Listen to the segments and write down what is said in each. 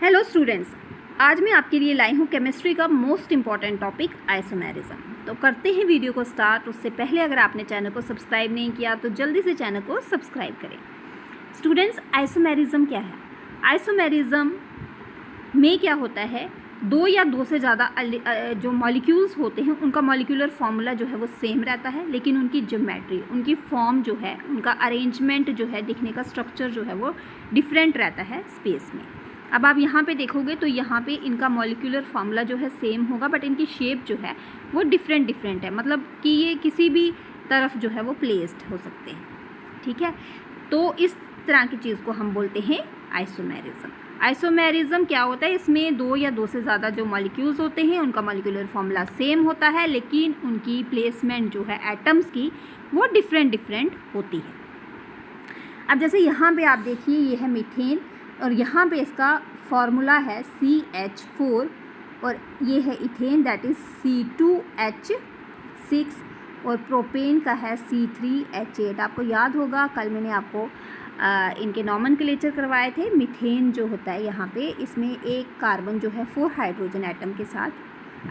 Hello students, आज मैं आपके लिए लाई हूँ केमिस्ट्री का मोस्ट इम्पॉर्टेंट टॉपिक आइसोमेरिज्म। तो करते हैं वीडियो को स्टार्ट। उससे पहले अगर आपने चैनल को सब्सक्राइब नहीं किया तो जल्दी से चैनल को सब्सक्राइब करें। स्टूडेंट्स, आइसोमेरिज्म क्या है? आइसोमेरिज्म में क्या होता है, दो या दो से ज़्यादा जो मॉलिक्यूल्स होते हैं उनका मॉलिक्यूलर फार्मूला जो है वो सेम रहता है, लेकिन उनकी ज्योमेट्री, उनकी फॉर्म जो है, उनका अरेंजमेंट जो है, दिखने का स्ट्रक्चर जो है वो डिफरेंट रहता है स्पेस में। अब आप यहाँ पे देखोगे तो यहाँ पे इनका मॉलिक्यूलर फार्मूला जो है सेम होगा, बट इनकी शेप जो है वो डिफरेंट है, मतलब कि ये किसी भी तरफ जो है वो प्लेस्ड हो सकते हैं। ठीक है, तो इस तरह की चीज़ को हम बोलते हैं आइसोमेरिज्म। आइसोमेरिज्म क्या होता है? इसमें दो या दो से ज़्यादा जो मॉलिक्यूल्स होते हैं उनका मॉलिक्यूलर फार्मूला सेम होता है, लेकिन उनकी प्लेसमेंट जो है एटम्स की वो डिफरेंट होती है। अब जैसे यहाँ पे आप देखिए, ये है मीथेन और यहाँ पे इसका फार्मूला है CH4 और ये है इथेन, दैट इज़ C2H6 और प्रोपेन का है C3H8। आपको याद होगा कल मैंने आपको इनके नॉमेनक्लेचर करवाए थे। मीथेन जो होता है यहाँ पे, इसमें एक कार्बन जो है 4 हाइड्रोजन एटम के साथ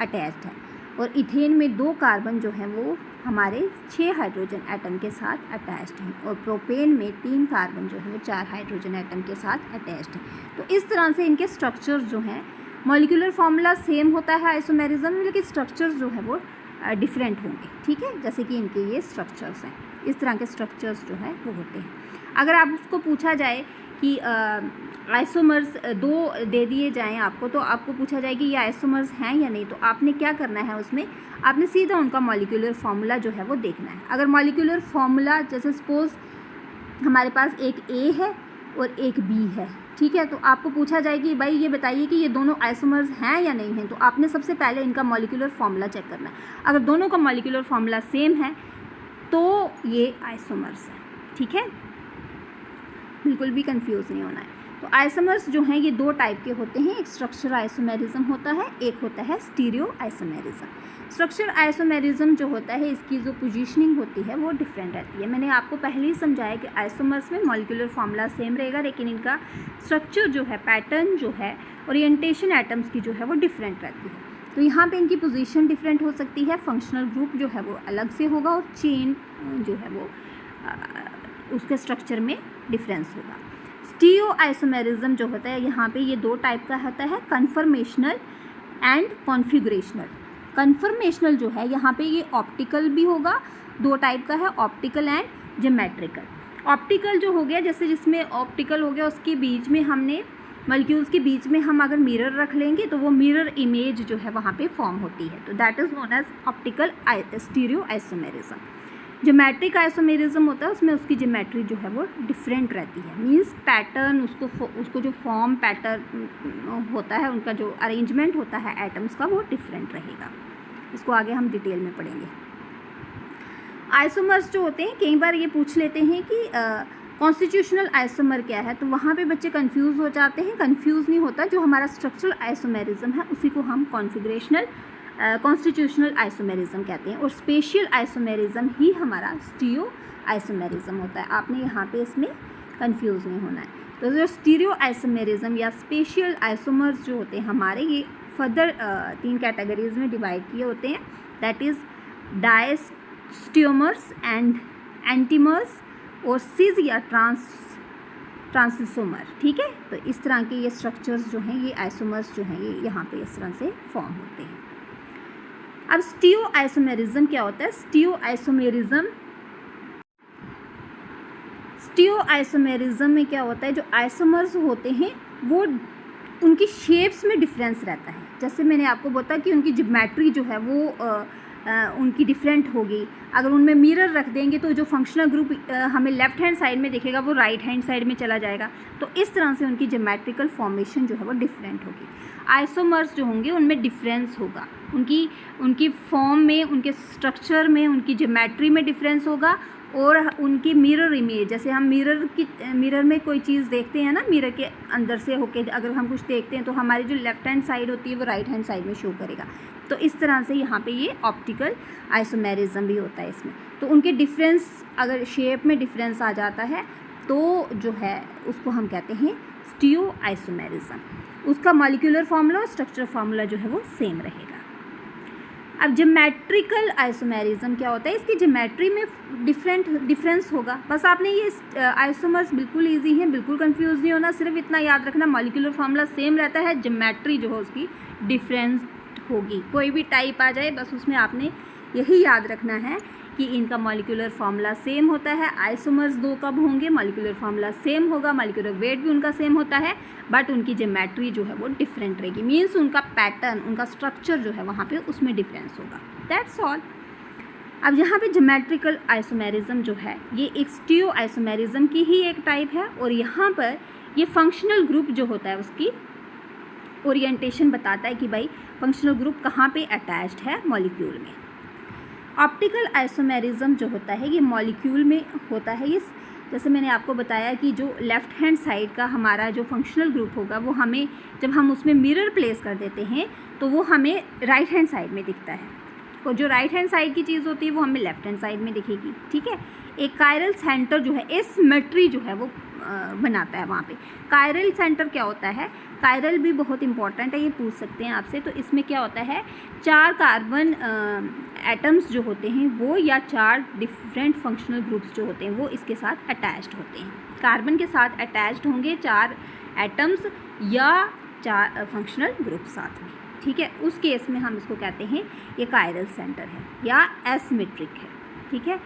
अटैच्ड है और इथेन में 2 कार्बन जो हैं वो हमारे 6 हाइड्रोजन एटम के साथ अटैच्ड हैं और प्रोपेन में 3 कार्बन जो है वो 4 हाइड्रोजन एटम के साथ अटैच्ड हैं। तो इस तरह से इनके स्ट्रक्चर्स जो हैं, मॉलिक्यूलर फार्मूला सेम होता है आइसोमेरिज्म में, लेकिन स्ट्रक्चर्स जो है वो डिफरेंट होंगे। ठीक है, जैसे कि इनके ये स्ट्रक्चर्स हैं, इस तरह के स्ट्रक्चर्स जो है वो होते हैं। अगर आप उसको पूछा जाए कि आइसोमर्स 2 दे दिए जाएं आपको, तो आपको पूछा जाए कि ये आइसोमर्स हैं या नहीं, तो आपने क्या करना है, उसमें आपने सीधा उनका मॉलिक्यूलर फार्मूला जो है वो देखना है। अगर मॉलिक्यूलर फार्मूला, जैसे सपोज हमारे पास एक A है और एक B है, ठीक है, तो आपको पूछा जाए कि भाई ये बताइए कि ये दोनों आइसोमर्स हैं या नहीं हैं, तो आपने सबसे पहले इनका मॉलिक्यूलर फार्मूला चेक करना है। अगर दोनों का मॉलिक्यूलर फार्मूला सेम है तो ये आइसोमर्स है। ठीक है, बिल्कुल भी कंफ्यूज नहीं होना है। तो आइसोमर्स जो हैं ये 2 टाइप के होते हैं, एक स्ट्रक्चर आइसोमेरिज्म होता है, एक होता है स्टीरियो आइसोमेरिज्म। स्ट्रक्चर आइसोमेरिज्म जो होता है, इसकी जो पोजीशनिंग होती है वो डिफरेंट रहती है। मैंने आपको पहले ही समझाया कि आइसोमर्स में मॉलिक्यूलर फार्मूला सेम रहेगा, लेकिन इनका स्ट्रक्चर जो है, पैटर्न जो है, ओरिएंटेशन एटम्स की जो है वो डिफरेंट रहती है। तो यहाँ पे इनकी पोजीशन डिफरेंट हो सकती है, फंक्शनल ग्रुप जो है वो अलग से होगा और चेन जो है वो उसके स्ट्रक्चर में डिफरेंस होगा। स्टीरियो आइसोमेरिज्म जो होता है, यहाँ पे ये 2 टाइप का होता है, कन्फर्मेशनल एंड कॉन्फिगरेशनल। कन्फर्मेशनल जो है यहाँ पे ये ऑप्टिकल भी होगा, 2 टाइप का है, ऑप्टिकल एंड ज्योमेट्रिकल। ऑप्टिकल जो हो गया, जैसे जिसमें ऑप्टिकल हो गया उसके बीच में हमने मॉलिक्यूल्स के बीच में हम अगर मिरर रख लेंगे तो वो मिरर इमेज जो है वहाँ पे फॉर्म होती है, तो that is known as optical stereo isomerism. Geometric isomerism होता है, उसमें उसकी ज्योमेट्री जो है वो डिफरेंट रहती है, मींस पैटर्न, उसको जो फॉर्म पैटर्न होता है, उनका जो अरेंजमेंट होता है एटम्स का, वो डिफरेंट रहेगा। इसको आगे हम डिटेल में पढ़ेंगे। आइसोमर्स जो होते हैं, कई बार ये पूछ लेते हैं कि कॉन्स्टिट्यूशनल आइसोमर क्या है, तो वहाँ पे बच्चे कंफ्यूज हो जाते हैं। कंफ्यूज नहीं होता, जो हमारा स्ट्रक्चरल आइसोमेरिज्म है उसी को हम कॉन्फिगरेशनल कॉन्स्टिट्यूशनल आइसोमेरिज्म कहते हैं और स्पेशियल आइसोमेरिज्म ही हमारा स्टीरियो आइसोमेरिज्म होता है। आपने यहाँ पे इसमें कंफ्यूज नहीं होना है। तो जो स्टीरियो आइसोमेरिज्म या स्पेशियल आइसोमर्स जो होते हैं हमारे, ये फर्दर 3 कैटेगरीज में डिवाइड किए होते हैं, दैट इज़ डायस्टियोमर्स एंड एंटीमर्स और सिज या ट्रांसिसोमर। ठीक है, तो इस तरह के ये स्ट्रक्चर्स जो हैं, ये आइसोमर्स जो हैं, ये यहाँ पे इस तरह से फॉर्म होते हैं। अब स्टीरियो आइसोमेरिज्म क्या होता है? स्टीरियो आइसोमेरिज्म में क्या होता है, जो आइसोमर्स होते हैं वो उनकी शेप्स में डिफरेंस रहता है। जैसे मैंने आपको बताया कि उनकी ज्योमेट्री जो है वो उनकी डिफरेंट होगी। अगर उनमें मिरर रख देंगे तो जो फंक्शनल ग्रुप हमें लेफ्ट हैंड साइड में दिखेगा वो राइट हैंड साइड में चला जाएगा, तो इस तरह से उनकी ज्योमेट्रिकल फॉर्मेशन जो है वो डिफरेंट होगी। आइसोमर्स जो होंगे उनमें डिफरेंस होगा, उनकी फॉर्म में, उनके स्ट्रक्चर में, उनकी ज्योमेट्री में डिफरेंस होगा और उनकी मिरर इमेज, जैसे हम मिरर में कोई चीज़ देखते हैं ना, मिरर के अंदर से होके अगर हम कुछ देखते हैं तो हमारी जो लेफ्ट हैंड साइड होती है वो राइट हैंड साइड में शो करेगा। तो इस तरह से यहाँ पे ये ऑप्टिकल आइसोमेरिज्म भी होता है इसमें। तो उनके डिफरेंस, अगर शेप में डिफरेंस आ जाता है तो जो है उसको हम कहते हैं स्टीरियो आइसोमेरिज्म, उसका मॉलिक्यूलर फार्मूला और स्ट्रक्चर फार्मूला जो है वो सेम रहेगा। अब ज्योमेट्रिकल आइसोमेरिज्म क्या होता है, इसकी ज्योमेट्री में डिफरेंस होगा। बस आपने ये आइसोमर्स बिल्कुल इजी हैं, बिल्कुल कंफ्यूज नहीं होना, सिर्फ इतना याद रखना मॉलिक्यूलर फार्मूला सेम रहता है, ज्योमेट्री जो है उसकी डिफरेंस होगी। कोई भी टाइप आ जाए बस उसमें आपने यही याद रखना है कि इनका मॉलिक्यूलर फार्मूला सेम होता है। आइसोमर्स दो कब होंगे, मॉलिक्यूलर फार्मूला सेम होगा, मॉलिक्यूलर वेट भी उनका सेम होता है, बट उनकी ज्योमेट्री जो है वो डिफरेंट रहेगी। मीन्स उनका पैटर्न, उनका स्ट्रक्चर जो है वहाँ पे उसमें डिफरेंस होगा। That's all. अब यहाँ पे ज्योमेट्रिकल आइसोमेरिज्म जो है ये एक स्टीरियो आइसोमेरिज्म की ही एक टाइप है, और यहाँ पर ये फंक्शनल ग्रुप जो होता है उसकी ओरिएंटेशन बताता है कि भाई फंक्शनल ग्रुप कहाँ पे अटैच्ड है मॉलिक्यूल में। ऑप्टिकल आइसोमेरिज्म जो होता है ये मॉलिक्यूल में होता है। ये जैसे मैंने आपको बताया कि जो लेफ़्ट हैंड साइड का हमारा जो फंक्शनल ग्रुप होगा वो हमें जब हम उसमें मिरर प्लेस कर देते हैं तो वो हमें राइट हैंड साइड में दिखता है, और जो राइट हैंड साइड की चीज़ होती है वो हमें लेफ़्ट हैंड साइड में दिखेगी। ठीक है, एक कायरल सेंटर जो है एसिमेट्री जो है वो बनाता है वहाँ पे। कायरल सेंटर क्या होता है, कायरल भी बहुत इंपॉर्टेंट है, ये पूछ सकते हैं आपसे। तो इसमें क्या होता है, 4 कार्बन एटम्स जो होते हैं वो, या 4 डिफरेंट फंक्शनल ग्रुप्स जो होते हैं वो इसके साथ अटैच्ड होते हैं। कार्बन के साथ अटैच्ड होंगे 4 एटम्स या 4 फंक्शनल ग्रुप साथ में। ठीक है, उस केस में हम इसको कहते हैं ये कायरल सेंटर है या एसिमेट्रिक है। ठीक है,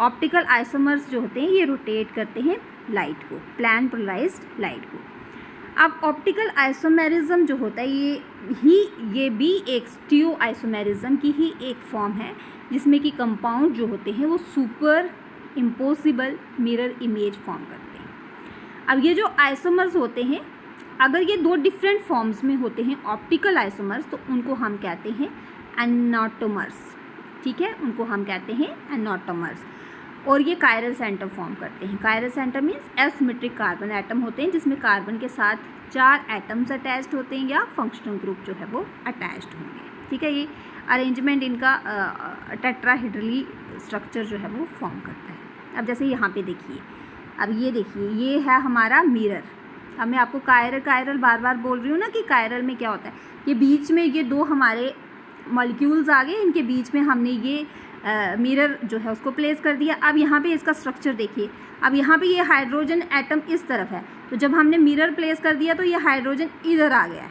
ऑप्टिकल आइसोमर्स जो होते हैं ये रोटेट करते हैं लाइट को, प्लान पोलराइज्ड लाइट को। अब ऑप्टिकल आइसोमेरिज्म जो होता है ये भी एक स्टीरियो आइसोमेरिज्म की ही एक फॉर्म है, जिसमें कि कंपाउंड जो होते हैं वो super impossible mirror image form करते हैं। अब ये जो आइसोमर्स होते हैं, अगर ये 2 डिफरेंट फॉर्म्स में होते हैं ऑप्टिकल आइसोमर्स, तो उनको हम कहते हैं एनॉटोमर्स। ठीक है, उनको हम कहते हैं एनॉटोमर्स, और ये कायरल सेंटर फॉर्म करते हैं। Chiral centre means asymmetric carbon atom होते हैं जिसमें कार्बन के साथ 4 एटम्स अटैच्ड होते हैं या फंक्शनल ग्रुप जो है वो अटैच्ड होंगे। ठीक है, ये अरेंजमेंट इनका टेट्राहेड्रली स्ट्रक्चर जो है वो फॉर्म करता है। अब जैसे यहाँ पे देखिए, अब ये देखिए, ये है हमारा मिरर। अब मैं आपको कायरल बार बार बोल रही हूँ ना कि कायरल में क्या होता है, ये बीच में ये 2 हमारे मॉलिक्यूल्स आ गए, इनके बीच में हमने ये मिरर जो है उसको प्लेस कर दिया। अब यहाँ पे इसका स्ट्रक्चर देखिए, अब यहाँ पे ये हाइड्रोजन एटम इस तरफ है, तो जब हमने मिरर प्लेस कर दिया तो ये हाइड्रोजन इधर आ गया है।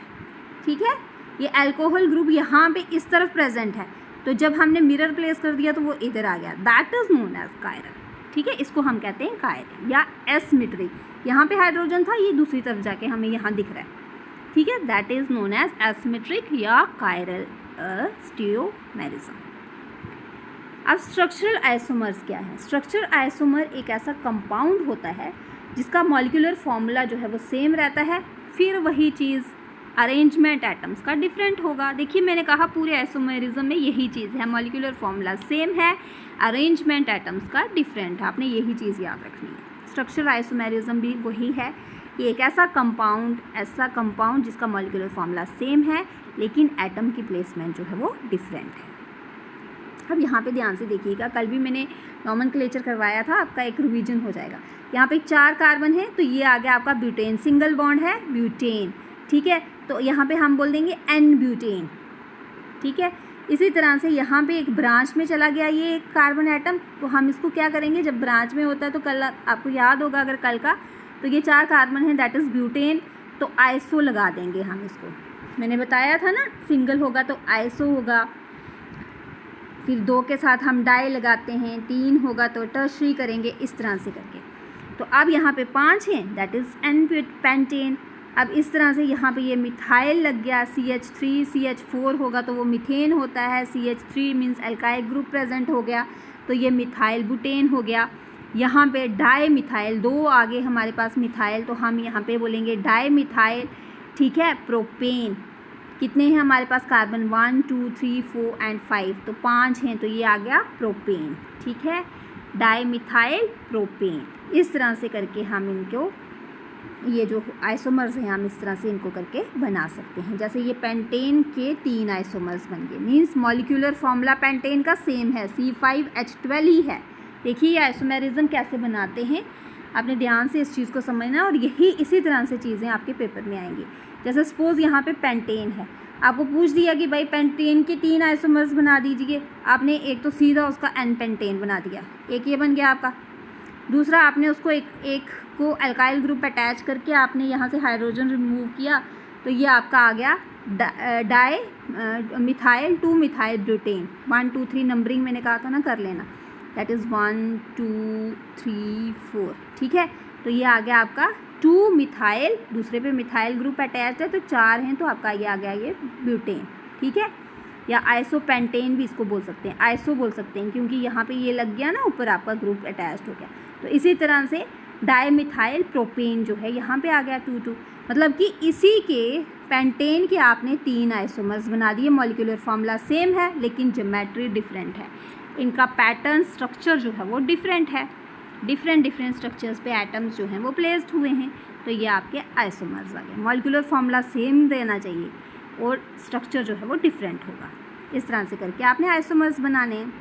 ठीक है, ये अल्कोहल ग्रुप यहाँ पे इस तरफ प्रेजेंट है, तो जब हमने मिरर प्लेस कर दिया तो वो इधर आ गया। That is known as chiral. ठीक है, इसको हम कहते हैं कायरल या एसिमेट्रिक। यहाँ पे हाइड्रोजन था, ये दूसरी तरफ जाके हमें यहाँ दिख रहा है। ठीक है, that is known as asymmetric या कायरल स्टीरियोमेरिज्म। अब स्ट्रक्चरल आइसोमर्स क्या है? स्ट्रक्चरल आइसोमर एक ऐसा कंपाउंड होता है जिसका मॉलिक्यूलर फॉर्मूला जो है वो सेम रहता है, फिर वही चीज़ अरेंजमेंट एटम्स का डिफरेंट होगा। देखिए, मैंने कहा पूरे आइसोमेरिज्म में यही चीज़ है, मॉलिक्यूलर फॉर्मूला सेम है, अरेंजमेंट एटम्स का डिफरेंट है। आपने यही चीज़ याद रखनी है। स्ट्रक्चरल आइसोमेरिज्म भी वही है कि एक ऐसा कंपाउंड जिसका मॉलिक्यूलर फॉर्मूला सेम है लेकिन एटम की प्लेसमेंट जो है वो डिफरेंट है। अब यहाँ पे ध्यान से देखिएगा, कल भी मैंने नॉमेनक्लेचर करवाया था, आपका एक रिवीजन हो जाएगा। यहाँ पे 4 कार्बन है, तो ये आ गया आपका ब्यूटेन, सिंगल बॉन्ड है ब्यूटेन। ठीक है, तो यहाँ पे हम बोल देंगे एन ब्यूटेन। ठीक है, इसी तरह से यहाँ पे एक ब्रांच में चला गया ये एक कार्बन एटम, तो हम इसको क्या करेंगे, जब ब्रांच में होता है तो कल आपको याद होगा अगर कल का, तो ये 4 कार्बन है दैट इज़ ब्यूटेन, तो आइसो लगा देंगे हम इसको। मैंने बताया था ना, सिंगल होगा तो आइसो होगा, फिर 2 के साथ हम डाई लगाते हैं, 3 होगा तो टर्शरी करेंगे, इस तरह से करके। तो अब यहाँ पे 5 हैं दैट इज़ एन पेंटेन। अब इस तरह से यहाँ पे ये मिथाइल लग गया, CH3 CH4 होगा तो वो मीथेन होता है, CH3 means alkyl group present हो गया तो ये मिथाइल बुटेन हो गया। यहाँ पे डाई मिथाइल, 2 आगे हमारे पास मिथाइल, तो हम यहाँ पे बोलेंगे डाई मिथाइल। ठीक है, प्रोपेन, कितने हैं हमारे पास कार्बन, 1 2 3 4 एंड 5, तो 5 हैं, तो ये आ गया प्रोपेन। ठीक है, डाई मिथाइल प्रोपेन। इस तरह से करके हम इनको, ये जो आइसोमर्स हैं हम इस तरह से इनको करके बना सकते हैं। जैसे ये पेंटेन के 3 आइसोमर्स बन गए, मीन्स मॉलिक्यूलर फॉर्मूला पेंटेन का सेम है, C5H12 ही है। देखिए ये आइसोमेरिज्म कैसे बनाते हैं, आपने ध्यान से इस चीज़ को समझना और यही इसी तरह से चीज़ें आपके पेपर में आएंगी। जैसे सपोज़ यहाँ पे पेंटेन है, आपको पूछ दिया कि भाई पेंटेन के 3 आइसोमर्स बना दीजिए। आपने एक तो सीधा उसका एन पेंटेन बना दिया, एक ये बन गया आपका। दूसरा आपने उसको एक को अल्काइल ग्रुप अटैच करके आपने यहाँ से हाइड्रोजन रिमूव किया, तो ये आपका आ गया di methyl 2 methyl butane. 1 2 3 numbering मैंने कहा था ना, कर लेना। दैट इज़ 1 2 3 4, ठीक है। तो ये आ गया आपका 2 मिथाइल, दूसरे पे मिथाइल ग्रुप अटैच है तो 4 हैं, तो आपका ये आ गया ये ब्यूटेन, ठीक है। या आइसोपेंटेन भी इसको बोल सकते हैं, आइसो बोल सकते हैं, क्योंकि यहाँ पे ये लग गया ना, ऊपर आपका ग्रुप अटैच्ड हो गया। तो इसी तरह से डाईमिथाइल प्रोपेन जो है यहाँ पे आ गया 2 2, मतलब कि इसी के पेंटेन के आपने 3 आइसोमर्स बना दिए। मॉलिक्यूलर फार्मूला सेम है लेकिन ज्योमेट्री डिफरेंट है, इनका पैटर्न स्ट्रक्चर जो है वो डिफरेंट है। डिफरेंट स्ट्रक्चर्स पे एटम्स जो हैं वो प्लेस्ड हुए हैं, तो ये आपके आइसोमर्स आ गए। मॉलिक्यूलर फार्मूला सेम देना चाहिए और स्ट्रक्चर जो है वो डिफरेंट होगा। इस तरह से करके आपने आइसोमर्स बनाने हैं।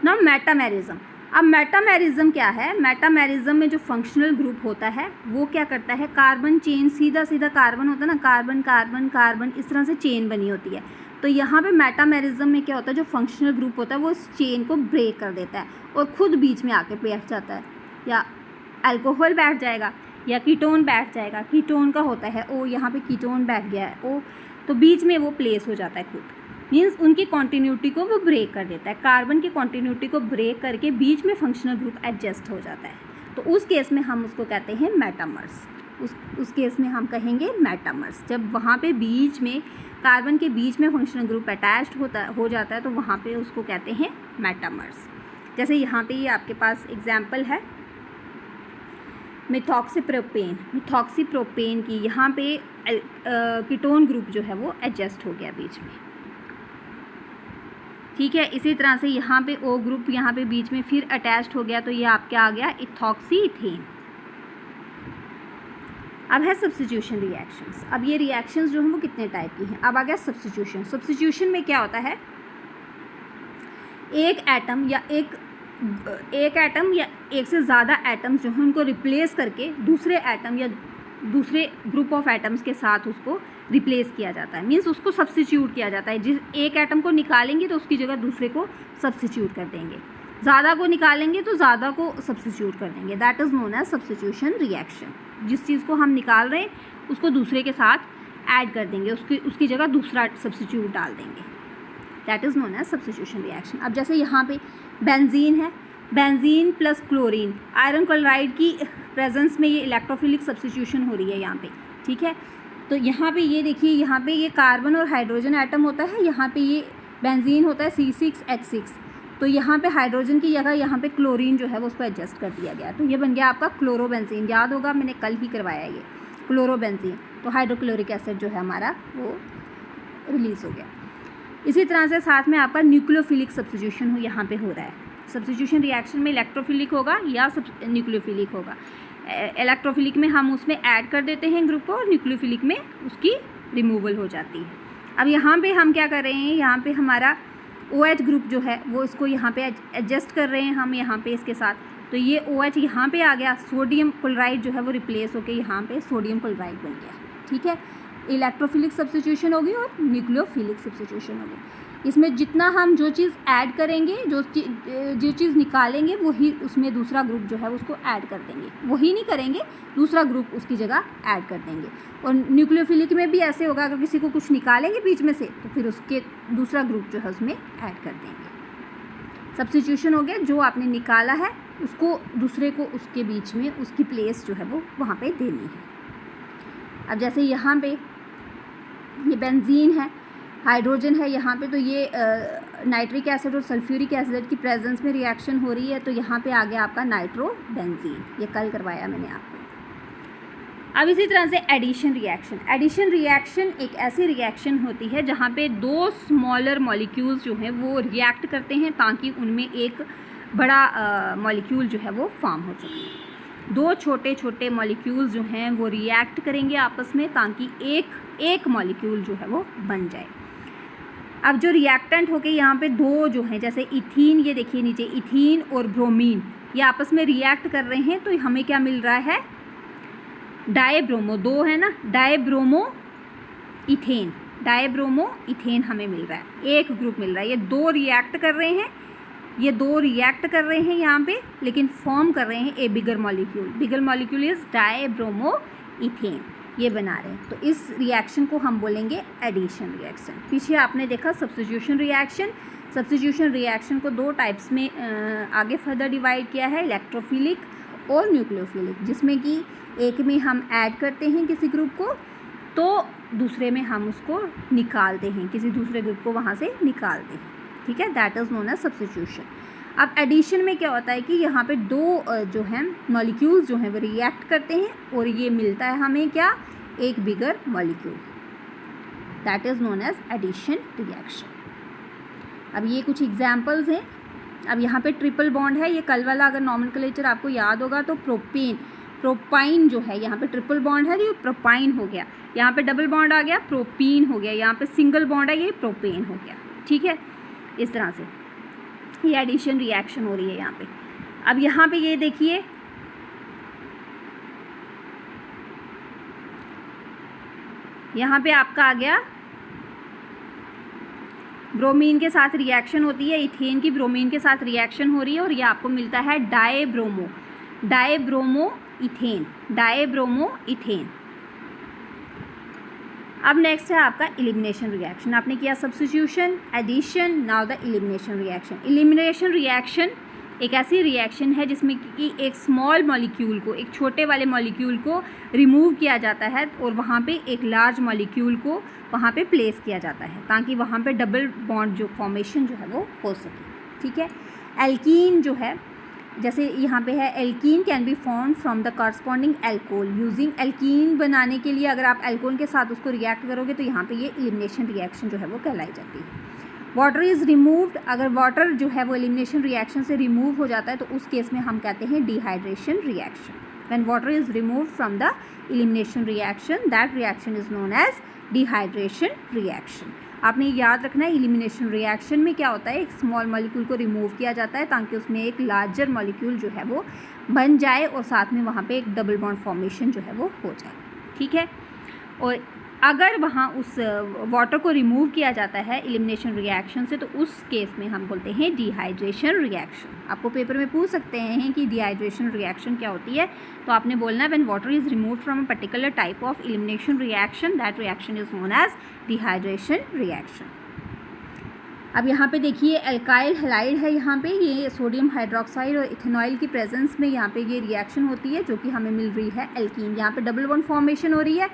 ना मेटामेरिज्म, अब मेटामेरिज्म क्या है? मेटामेरिज्म में जो फंक्शनल ग्रुप होता है वो क्या करता है, कार्बन चेन, सीधा कार्बन होता है ना, कार्बन कार्बन कार्बन, इस तरह से चेन बनी होती है। तो यहाँ पे मेटामेरिज्म में क्या होता है, जो फंक्शनल ग्रुप होता है वो उस चेन को ब्रेक कर देता है और ख़ुद बीच में आके बैठ जाता है। या अल्कोहल बैठ जाएगा या कीटोन बैठ जाएगा। कीटोन का होता है ओ, यहाँ पे कीटोन बैठ गया है ओ, तो बीच में वो प्लेस हो जाता है खुद, मीन्स उनकी कॉन्टीन्यूटी को वो ब्रेक कर देता है। कार्बन की कॉन्टीन्यूटी को ब्रेक करके बीच में फंक्शनल ग्रुप एडजस्ट हो जाता है, तो उस केस में हम उसको कहते हैं मेटामर्स। उस केस में हम कहेंगे मेटामर्स। जब वहाँ पे बीच में कार्बन के बीच में फंक्शनल ग्रुप अटैच्ड हो जाता है तो वहाँ पे उसको कहते हैं मेटामर्स। जैसे यहाँ पे ये आपके पास एग्जाम्पल है मिथॉक्सीप्रोपेन। मिथॉक्सीप्रोपेन की यहाँ पे कीटोन ग्रुप जो है वो एडजस्ट हो गया बीच में, ठीक है। इसी तरह से यहाँ पे ओ ग्रुप यहाँ पे बीच में फिर अटैच्ड हो गया, तो ये आपके आ गया इथॉक्सी इथेन। अब है सब्स्टिट्यूशन रिएक्शंस। अब ये रिएक्शंस जो हैं वो कितने टाइप की हैं। अब आ गया सब्स्टिट्यूशन। सब्स्टिट्यूशन में क्या होता है, एक एटम या एक से ज़्यादा एटम्स जो हैं उनको रिप्लेस करके दूसरे एटम या दूसरे ग्रुप ऑफ एटम्स के साथ उसको रिप्लेस किया जाता है, मीन्स उसको सब्स्टिट्यूट किया जाता है। जिस एक एटम को निकालेंगे तो उसकी जगह दूसरे को सब्स्टिट्यूट कर देंगे, ज़्यादा को निकालेंगे तो ज़्यादा को सब्स्टिट्यूट कर देंगे। That is known as substitution reaction. जिस चीज़ को हम निकाल रहे हैं उसको दूसरे के साथ ऐड कर देंगे, उसकी जगह दूसरा सब्स्टिट्यूट डाल देंगे। That is known as substitution reaction. अब जैसे यहाँ पे बेंजीन है, benzene plus chlorine, iron chloride की प्रेजेंस में ये इलेक्ट्रोफिलिक सब्स्टिट्यूशन हो रही है यहाँ पे, ठीक है। तो यहाँ पे ये देखिए, यहाँ पे ये कार्बन और हाइड्रोजन एटम होता है, यहाँ पे ये बेंजीन होता है C6H6, तो यहाँ पे हाइड्रोजन की जगह यहाँ पे क्लोरीन जो है वो उसको एडजस्ट कर दिया गया, तो ये बन गया आपका क्लोरोबेंजीन। याद होगा मैंने कल ही करवाया ये क्लोरोबेंजीन। तो हाइड्रोक्लोरिक एसिड जो है हमारा वो रिलीज़ हो गया। इसी तरह से साथ में आपका न्यूक्लियोफिलिक सब्स्टिट्यूशन यहाँ पे हो रहा है। सब्स्टिट्यूशन रिएक्शन में इलेक्ट्रोफिलिक होगा या न्यूक्लियोफिलिक होगा। इलेक्ट्रोफिलिक में हम उसमें ऐड कर देते हैं ग्रुप को, और न्यूक्लियोफिलिक में उसकी रिमूवल हो जाती है। अब यहाँ पे हम क्या कर रहे हैं, यहाँ पे हमारा OH ग्रुप जो है वो इसको यहाँ पे एडजस्ट कर रहे हैं हम यहाँ पे इसके साथ। तो ये OH यहाँ पे आ गया, सोडियम क्लोराइड जो है वो रिप्लेस होकर यहाँ पे सोडियम क्लोराइड बन गया, ठीक है। इलेक्ट्रोफिलिक सब्स्टिट्यूशन होगी और न्यूक्लियोफिलिक सब्स्टिट्यूशन होगी। इसमें जितना हम जो चीज़ ऐड करेंगे, जो चीज़ निकालेंगे, वही उसमें दूसरा ग्रुप जो है उसको ऐड कर देंगे। वही नहीं करेंगे, दूसरा ग्रुप उसकी जगह ऐड कर देंगे। और न्यूक्लियोफिलिक में भी ऐसे होगा, अगर किसी को कुछ निकालेंगे बीच में से तो फिर उसके दूसरा ग्रुप जो है उसमें ऐड कर देंगे। सब्स्टिट्यूशन हो गया, जो आपने निकाला है उसको दूसरे को उसके बीच में उसकी प्लेस जो है वो वहाँ पर देनी है। अब जैसे यहाँ पे ये बेंजीन है, हाइड्रोजन है यहाँ पे, तो ये नाइट्रिक एसिड और सल्फ्यूरिक एसिड की प्रेजेंस में रिएक्शन हो रही है, तो यहाँ पे आ गया आपका नाइट्रोबेंजीन। ये कल करवाया मैंने आपको। अब इसी तरह से एडिशन रिएक्शन। एडिशन रिएक्शन एक ऐसी रिएक्शन होती है जहाँ पे दो स्मॉलर मॉलिक्यूल्स जो हैं वो रिएक्ट करते हैं ताकि उनमें एक बड़ा मॉलिक्यूल जो है वो फॉर्म हो सके। दो छोटे छोटे मॉलिक्यूल्स जो हैं वो रिएक्ट करेंगे आपस में ताकि एक मॉलिक्यूल जो है वो बन जाए। अब जो रिएक्टेंट होके यहाँ पे दो जो हैं, जैसे इथीन, ये देखिए नीचे इथीन और ब्रोमीन, ये आपस में रिएक्ट कर रहे हैं, तो हमें क्या मिल रहा है, डाईब्रोमो, दो है ना, डाईब्रोमो इथेन, डाईब्रोमो इथेन हमें मिल रहा है, एक ग्रुप मिल रहा है। ये दो रिएक्ट कर रहे हैं, ये दो रिएक्ट कर रहे हैं यहाँ पे, लेकिन फॉर्म कर रहे हैं a bigger molecule. Bigger molecule is dibromo ethane, ये बना रहे हैं। तो इस रिएक्शन को हम बोलेंगे एडिशन रिएक्शन। पीछे आपने देखा सब्स्टिट्यूशन रिएक्शन। सब्स्टिट्यूशन रिएक्शन को दो टाइप्स में आगे फर्दर डिवाइड किया है, इलेक्ट्रोफिलिक और न्यूक्लियोफिलिक, जिसमें कि एक में हम ऐड करते हैं किसी ग्रुप को, तो दूसरे में हम उसको निकालते हैं, किसी दूसरे ग्रुप को वहाँ से निकालते हैं, ठीक है, that is known as substitution. अब एडिशन में क्या होता है कि यहाँ पे दो जो हैं मॉलिक्यूल्स जो हैं वो रिएक्ट करते हैं और ये मिलता है हमें क्या, एक bigger molecule, that is known as addition reaction. अब ये कुछ एग्जांपल्स हैं। अब यहाँ पे ट्रिपल बॉन्ड है, ये कल वाला अगर नॉमेनक्लेचर आपको याद होगा तो प्रोपेन, प्रोपाइन जो है, यहाँ पे ट्रिपल बॉन्ड है, ये प्रोपाइन हो गया, यहाँ पे डबल बॉन्ड आ गया, प्रोपीन हो गया, यहाँ पे सिंगल बॉन्ड है, ये प्रोपेन हो गया, ठीक है। इस तरह से ये एडिशन रिएक्शन हो रही है यहाँ पे। अब यहाँ पे ये देखिए, यहाँ पे आपका आ गया ब्रोमीन के साथ रिएक्शन होती है, इथेन की ब्रोमीन के साथ रिएक्शन हो रही है और ये आपको मिलता है dibromo, dibromo ethane, dibromo ethane. अब नेक्स्ट है आपका इलिमिनेशन रिएक्शन। आपने किया substitution, addition, now the elimination reaction. Elimination reaction एक ऐसी रिएक्शन है जिसमें कि एक स्मॉल मॉलिक्यूल को, एक छोटे वाले मॉलिक्यूल को रिमूव किया जाता है और वहाँ पे एक लार्ज मॉलिक्यूल को वहाँ पे प्लेस किया जाता है, ताकि वहाँ पे डबल बॉन्ड जो फॉर्मेशन जो है वो हो सके, ठीक है। एल्कीन जो है, जैसे यहाँ पे है, alkene can be form from the corresponding alcohol. Using alkene बनाने के लिए अगर आप एल्कोहल के साथ उसको रिएक्ट करोगे तो यहाँ पे ये इलिमिनेशन रिएक्शन जो है वो कहलाई जाती है। वाटर इज़ रिमूव्ड, अगर वाटर जो है वो एलिमिनेशन रिएक्शन से रिमूव हो जाता है तो उस केस में हम कहते हैं dehydration reaction. When water is removed from the elimination reaction, that reaction is known as dehydration reaction. आपने याद रखना है, एलिमिनेशन रिएक्शन में क्या होता है, एक स्मॉल मॉलिक्यूल को रिमूव किया जाता है ताकि उसमें एक लार्जर मॉलिक्यूल जो है वो बन जाए और साथ में वहाँ पे एक डबल बॉन्ड फॉर्मेशन जो है वो हो जाए, ठीक है। और अगर वहाँ उस वाटर को रिमूव किया जाता है एलिमिनेशन रिएक्शन से, तो उस केस में हम बोलते हैं डिहाइड्रेशन रिएक्शन। आपको पेपर में पूछ सकते हैं कि डिहाइड्रेशन रिएक्शन क्या होती है, तो आपने बोलना है when water is removed from a particular type of elimination reaction, that reaction is known as dehydration reaction. अब यहाँ पे देखिए एल्काइल हैलाइड है, यहाँ पे ये सोडियम हाइड्रोक्साइड और इथेनॉल की प्रेजेंस में यहाँ पे ये रिएक्शन होती है जो कि हमें मिल रही है एल्कीन। यहाँ पे डबल बॉन्ड फॉर्मेशन हो रही है,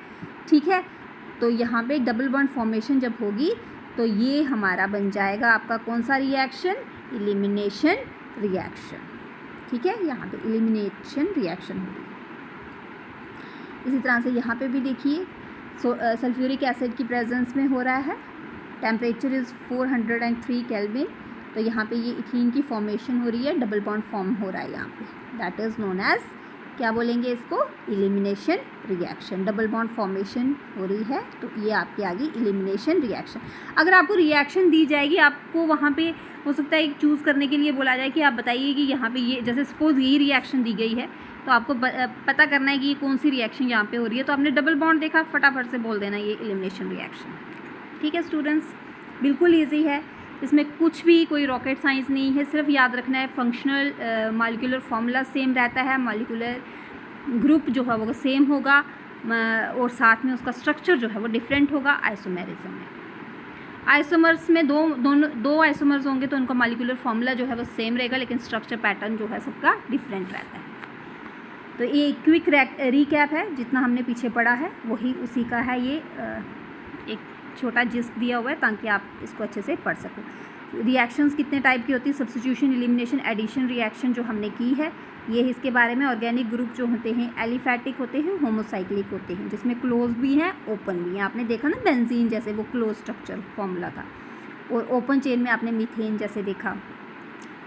ठीक है। तो यहाँ पे डबल बॉन्ड फॉर्मेशन जब होगी तो ये हमारा बन जाएगा आपका कौन सा रिएक्शन, एलिमिनेशन रिएक्शन, ठीक है। यहाँ पे एलिमिनेशन रिएक्शन होगी। इसी तरह से यहाँ पे भी देखिए सल्फ्यूरिक एसिड की प्रेजेंस में हो रहा है, टेम्परेचर इज़ 403 केल्विन, तो यहाँ पे ये इथीन की फॉर्मेशन हो रही है, डबल बॉन्ड फॉर्म हो रहा है यहाँ पे, दैट इज़ नोन एज, क्या बोलेंगे इसको, elimination reaction. Double bond formation हो रही है तो ये आपकी आ गई एलिमिनेशन रिएक्शन। अगर आपको रिएक्शन दी जाएगी, आपको वहाँ पे हो सकता है चूज़ करने के लिए बोला जाए कि आप बताइए कि यहाँ पे ये, जैसे सपोज ये रिएक्शन दी गई है तो आपको पता करना है कि ये कौन सी रिएक्शन यहाँ पे हो रही है, तो आपने डबल बॉन्ड देखा, फटाफट से बोल देना ये एलिमिनेशन रिएक्शन, ठीक है स्टूडेंट्स। बिल्कुल ईजी है, इसमें कुछ भी कोई रॉकेट साइंस नहीं है, सिर्फ याद रखना है फंक्शनल मॉलिक्यूलर फार्मूला सेम रहता है, मॉलिक्यूलर ग्रुप जो है वो सेम होगा और साथ में उसका स्ट्रक्चर जो है वो डिफरेंट होगा आइसोमेरिज्म में। आइसोमर्स में दो आइसोमर्स होंगे तो उनका मॉलिक्यूलर फार्मूला जो है वो सेम रहेगा, लेकिन स्ट्रक्चर पैटर्न जो है सबका डिफरेंट रहता है। तो ये क्विक रिकैप है, जितना हमने पीछे पढ़ा है वही उसी का है, ये एक छोटा जिस्ट दिया हुआ है ताकि आप इसको अच्छे से पढ़ सको। रिएक्शंस कितने टाइप की होती है, सब्स्टिट्यूशन, एलिमिनेशन, एडिशन रिएक्शन जो हमने की है ये इसके बारे में। ऑर्गेनिक ग्रुप जो होते हैं एलिफैटिक होते हैं, होमोसाइक्लिक होते हैं, जिसमें क्लोज भी हैं ओपन भी हैं। आपने देखा ना बेंजीन जैसे वो क्लोज स्ट्रक्चर फॉर्मूला था, और ओपन चेन में आपने मीथेन जैसे देखा,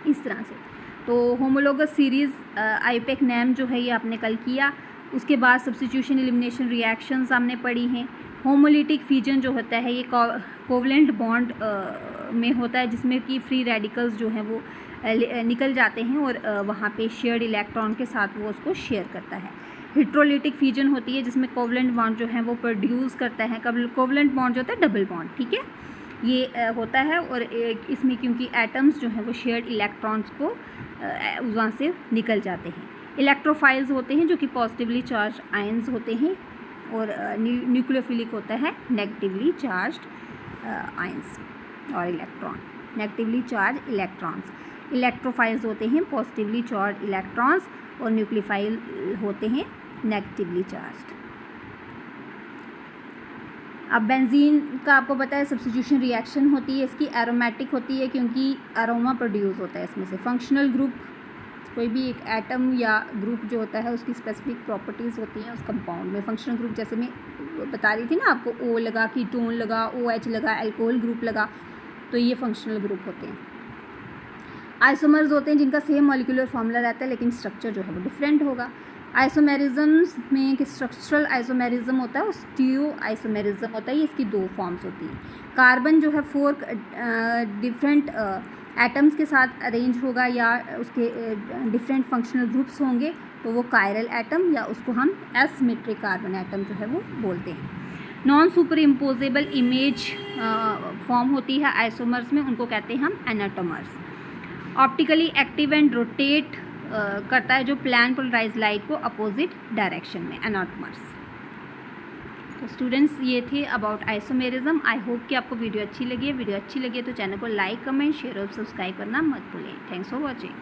इस तरह से। तो होमोलोगस सीरीज़ आईपेक नेम जो है ये आपने कल किया। उसके बाद सब्स्टिट्यूशन एलिमिनेशन रिएक्शंस हमने पढ़ी हैं। होमोलिटिक फिजन जो होता है ये कोवलेंट बॉन्ड में होता है, जिसमें कि फ्री रेडिकल्स जो हैं वो निकल जाते हैं और वहाँ पे शेयर्ड इलेक्ट्रॉन के साथ वो उसको शेयर करता है। हेट्रोलिटिक फिजन होती है जिसमें कोवलेंट बॉन्ड जो है वो प्रोड्यूस करता है। कोवलेंट बॉन्ड जो होता है डबल बॉन्ड, ठीक है, ये होता है। और इसमें क्योंकि एटम्स जो हैं वो शेयर्ड इलेक्ट्रॉन्स को वहाँ से निकल जाते हैं। इलेक्ट्रोफाइल्स होते हैं जो कि पॉजिटिवली चार्ज आयंस होते हैं, और न्यूक्लियोफिलिक होता है नेगेटिवली चार्ज्ड आयंस और electron, negatively charge electrons. Electrophiles होते हैं पॉजिटिवली चार्ज इलेक्ट्रॉन्स, और न्यूक्लियोफाइल होते हैं नेगेटिवली चार्ज्ड। अब बेंजीन का आपको पता है सब्स्टिट्यूशन रिएक्शन होती है, इसकी एरोमेटिक होती है क्योंकि अरोमा प्रोड्यूस होता है इसमें से। फंक्शनल ग्रुप, कोई भी एक एटम या ग्रुप जो होता है उसकी स्पेसिफिक प्रॉपर्टीज़ होती हैं उस कंपाउंड में। फंक्शनल ग्रुप जैसे मैं बता रही थी ना आपको, O लगा, कीटोन लगा, OH लगा, अल्कोहल ग्रुप लगा, तो ये फंक्शनल ग्रुप होते हैं। आइसोमर्स होते हैं जिनका सेम मॉलिक्यूलर फॉर्मूला रहता है लेकिन स्ट्रक्चर जो है वो डिफरेंट होगा। आइसोमेरिज्म्स में स्ट्रक्चरल आइसोमेरिज्म होता है और स्टीरियो आइसोमेरिज्म होता है, ये इसकी दो फॉर्म्स होती हैं। कार्बन जो है 4 डिफरेंट एटम्स के साथ अरेंज होगा या उसके डिफरेंट फंक्शनल ग्रुप्स होंगे, तो वो कायरल एटम या उसको हम एसिमेट्रिक कार्बन एटम जो है वो बोलते हैं। Non super imposable image form होती है आइसोमर्स में, उनको कहते हैं हम एनाटोमर्स। ऑप्टिकली एक्टिव एंड रोटेट करता है जो प्लान पोलराइज लाइट को अपोजिट डायरेक्शन में, एनाटोमर्स। तो स्टूडेंट्स ये थे अबाउट आइसोमेरिज्म। आई होप कि आपको वीडियो अच्छी लगी है। वीडियो अच्छी लगी है तो चैनल को लाइक, कमेंट, शेयर और सब्सक्राइब करना मत भूलें। Thanks for watching.